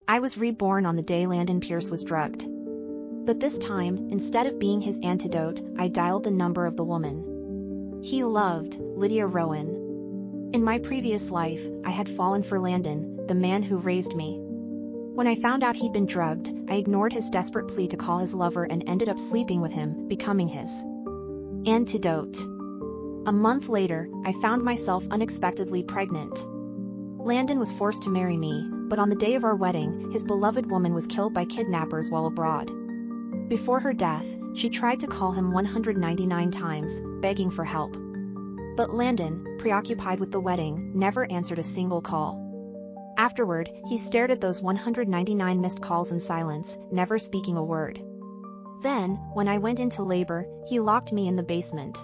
I was reborn on the day Landon Pierce was drugged. But this time, instead of being his antidote, I dialed the number of the woman he loved, Lydia Rowan. In my previous life, I had fallen for Landon, the man who raised me. When I found out he'd been drugged, I ignored his desperate plea to call his lover and ended up sleeping with him, becoming his antidote. A month later, I found myself unexpectedly pregnant. Landon was forced to marry me, but on the day of our wedding, his beloved woman was killed by kidnappers while abroad. Before her death, she tried to call him 199 times, begging for help. But Landon, preoccupied with the wedding, never answered a single call. Afterward, he stared at those 199 missed calls in silence, never speaking a word. Then, when I went into labor, he locked me in the basement.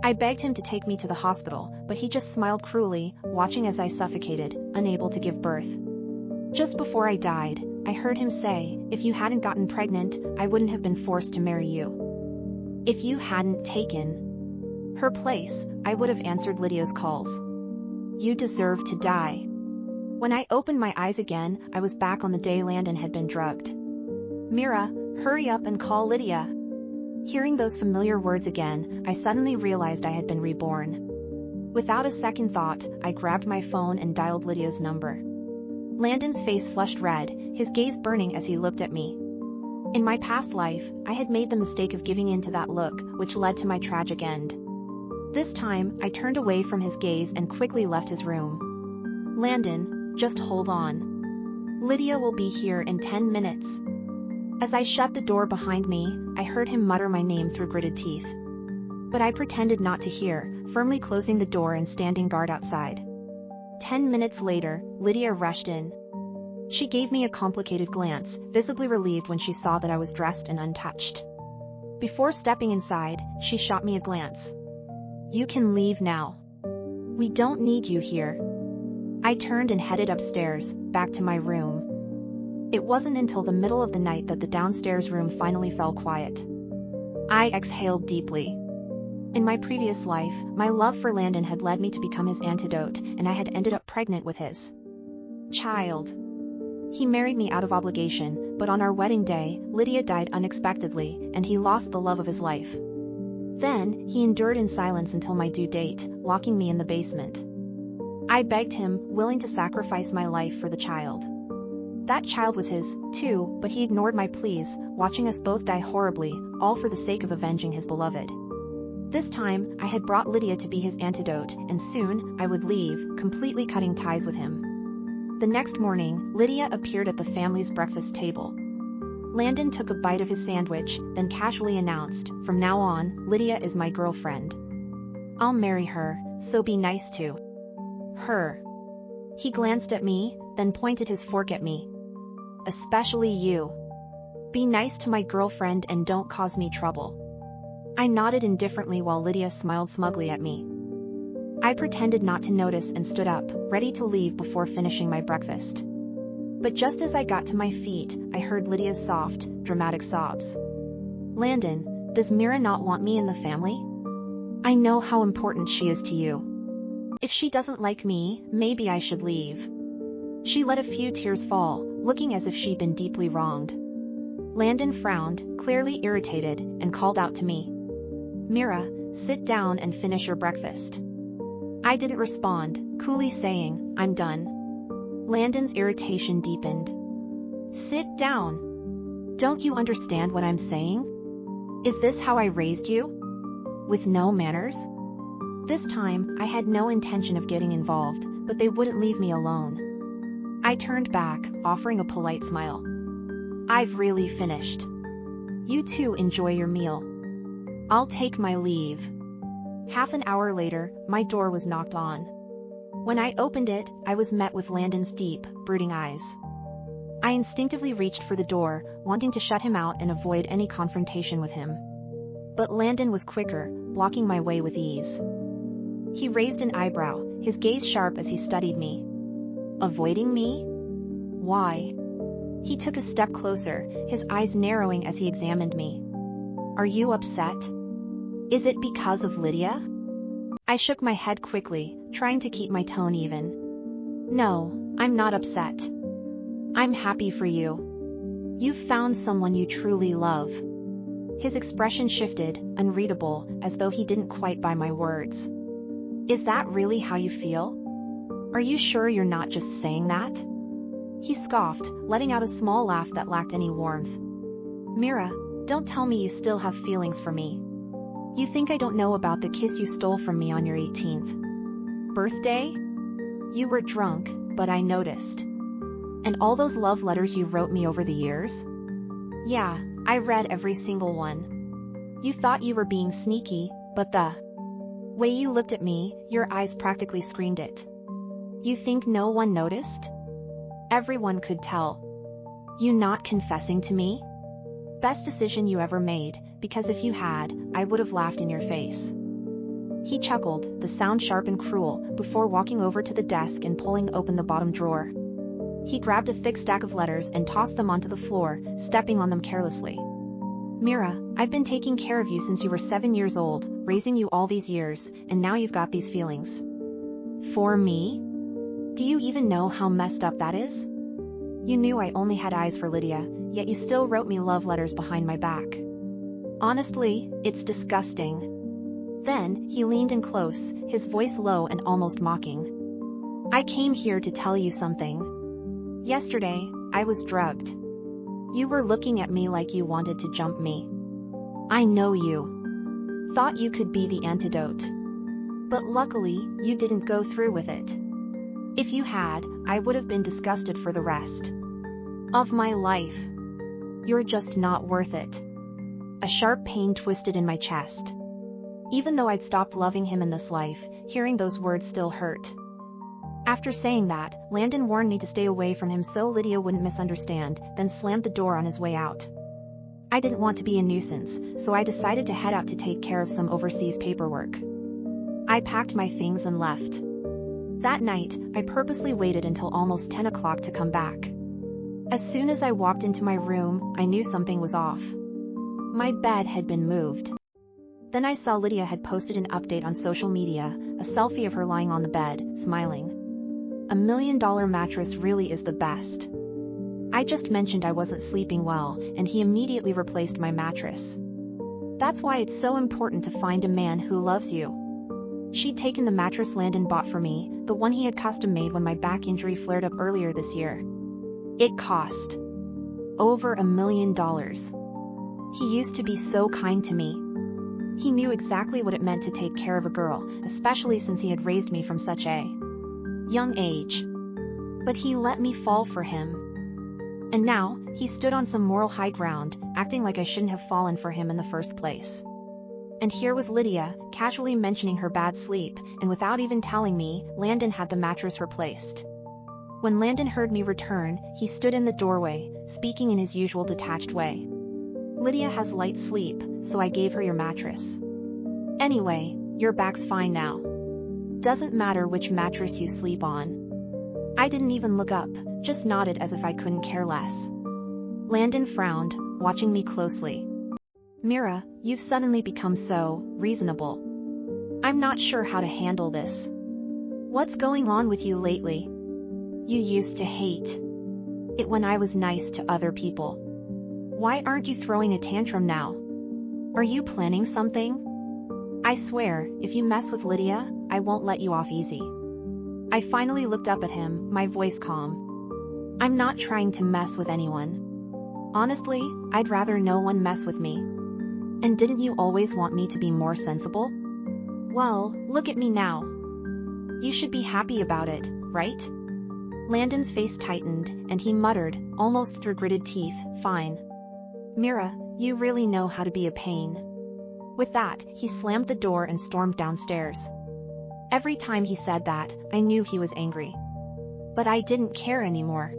I begged him to take me to the hospital, but he just smiled cruelly, watching as I suffocated, unable to give birth. Just before I died, I heard him say, "If you hadn't gotten pregnant, I wouldn't have been forced to marry you. If you hadn't taken her place, I would have answered Lydia's calls. You deserve to die." When I opened my eyes again, I was back on the day Landon had been drugged. "Mira, hurry up and call Lydia." Hearing those familiar words again, I suddenly realized I had been reborn. Without a second thought, I grabbed my phone and dialed Lydia's number. Landon's face flushed red, his gaze burning as he looked at me. In my past life, I had made the mistake of giving in to that look, which led to my tragic end. This time, I turned away from his gaze and quickly left his room. "Landon, just hold on. Lydia will be here in 10 minutes. As I shut the door behind me, I heard him mutter my name through gritted teeth. But I pretended not to hear, firmly closing the door and standing guard outside. 10 minutes later, Lydia rushed in. She gave me a complicated glance, visibly relieved when she saw that I was dressed and untouched. Before stepping inside, she shot me a glance. "You can leave now. We don't need you here." I turned and headed upstairs, back to my room. It wasn't until the middle of the night that the downstairs room finally fell quiet. I exhaled deeply. In my previous life, my love for Landon had led me to become his antidote, and I had ended up pregnant with his child. He married me out of obligation, but on our wedding day, Lydia died unexpectedly, and he lost the love of his life. Then, he endured in silence until my due date, locking me in the basement. I begged him, willing to sacrifice my life for the child. That child was his, too, but he ignored my pleas, watching us both die horribly, all for the sake of avenging his beloved. This time, I had brought Lydia to be his antidote, and soon, I would leave, completely cutting ties with him. The next morning, Lydia appeared at the family's breakfast table. Landon took a bite of his sandwich, then casually announced, "From now on, Lydia is my girlfriend. I'll marry her, so be nice to her." He glanced at me, then pointed his fork at me. "Especially you. Be nice to my girlfriend and don't cause me trouble." I nodded indifferently while Lydia smiled smugly at me. I pretended not to notice and stood up, ready to leave before finishing my breakfast. But just as I got to my feet, I heard Lydia's soft, dramatic sobs. "Landon, does Mira not want me in the family? I know how important she is to you. If she doesn't like me, maybe I should leave." She let a few tears fall, looking as if she'd been deeply wronged. Landon frowned, clearly irritated, and called out to me. "Mira, sit down and finish your breakfast." I didn't respond, coolly saying, "I'm done." Landon's irritation deepened. "Sit down. Don't you understand what I'm saying? Is this how I raised you? With no manners?" This time, I had no intention of getting involved, but they wouldn't leave me alone. I turned back, offering a polite smile. "I've really finished. You two enjoy your meal. I'll take my leave." Half an hour later, my door was knocked on. When I opened it, I was met with Landon's deep, brooding eyes. I instinctively reached for the door, wanting to shut him out and avoid any confrontation with him. But Landon was quicker, blocking my way with ease. He raised an eyebrow, his gaze sharp as he studied me. "Avoiding me? Why?" He took a step closer, his eyes narrowing as he examined me. "Are you upset? Is it because of Lydia?" I shook my head quickly, trying to keep my tone even. "No, I'm not upset. I'm happy for you. You've found someone you truly love. His expression shifted, unreadable, as though he didn't quite buy my words. Is that really how you feel? Are you sure you're not just saying that? He scoffed, letting out a small laugh that lacked any warmth. Mira, don't tell me you still have feelings for me. You think I don't know about the kiss you stole from me on your 18th birthday? You were drunk, but I noticed. And all those love letters you wrote me over the years? Yeah, I read every single one. You thought you were being sneaky, but the way you looked at me, your eyes practically screamed it. You think no one noticed? Everyone could tell. You not confessing to me? Best decision you ever made, because if you had, I would have laughed in your face. He chuckled, the sound sharp and cruel, before walking over to the desk and pulling open the bottom drawer. He grabbed a thick stack of letters and tossed them onto the floor, stepping on them carelessly. Mira, I've been taking care of you since you were 7 years old, raising you all these years, and now you've got these feelings. For me? Do you even know how messed up that is? You knew I only had eyes for Lydia, yet you still wrote me love letters behind my back. Honestly, it's disgusting. Then, he leaned in close, his voice low and almost mocking. I came here to tell you something. Yesterday, I was drugged. You were looking at me like you wanted to jump me. I know you. Thought you could be the antidote. But luckily, you didn't go through with it. If you had, I would have been disgusted for the rest of my life. You're just not worth it. A sharp pain twisted in my chest. Even though I'd stopped loving him in this life, hearing those words still hurt. After saying that, Landon warned me to stay away from him so Lydia wouldn't misunderstand, then slammed the door on his way out. I didn't want to be a nuisance, so I decided to head out to take care of some overseas paperwork. I packed my things and left. That night, I purposely waited until almost 10 o'clock to come back. As soon as I walked into my room, I knew something was off. My bed had been moved. Then I saw Lydia had posted an update on social media, a selfie of her lying on the bed, smiling. $1 million mattress really is the best. I just mentioned I wasn't sleeping well, and he immediately replaced my mattress. That's why it's so important to find a man who loves you. She'd taken the mattress Landon bought for me, the one he had custom made when my back injury flared up earlier this year. It cost over $1 million. He used to be so kind to me. He knew exactly what it meant to take care of a girl, especially since he had raised me from such a young age. But he let me fall for him. And now, he stood on some moral high ground, acting like I shouldn't have fallen for him in the first place. And here was Lydia, casually mentioning her bad sleep, and without even telling me, Landon had the mattress replaced. When Landon heard me return, he stood in the doorway, speaking in his usual detached way. Lydia has light sleep, so I gave her your mattress. Anyway, your back's fine now. Doesn't matter which mattress you sleep on. I didn't even look up, just nodded as if I couldn't care less. Landon frowned, watching me closely. Mira, you've suddenly become so reasonable. I'm not sure how to handle this. What's going on with you lately? You used to hate it when I was nice to other people. Why aren't you throwing a tantrum now? Are you planning something? I swear, if you mess with Lydia, I won't let you off easy. I finally looked up at him, my voice calm. I'm not trying to mess with anyone. Honestly, I'd rather no one mess with me. And didn't you always want me to be more sensible? Well, look at me now. You should be happy about it, right? Landon's face tightened, and he muttered, almost through gritted teeth, fine. Mira, you really know how to be a pain. With that, he slammed the door and stormed downstairs. Every time he said that, I knew he was angry. But I didn't care anymore.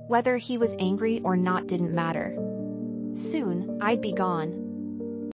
Whether he was angry or not didn't matter. Soon, I'd be gone.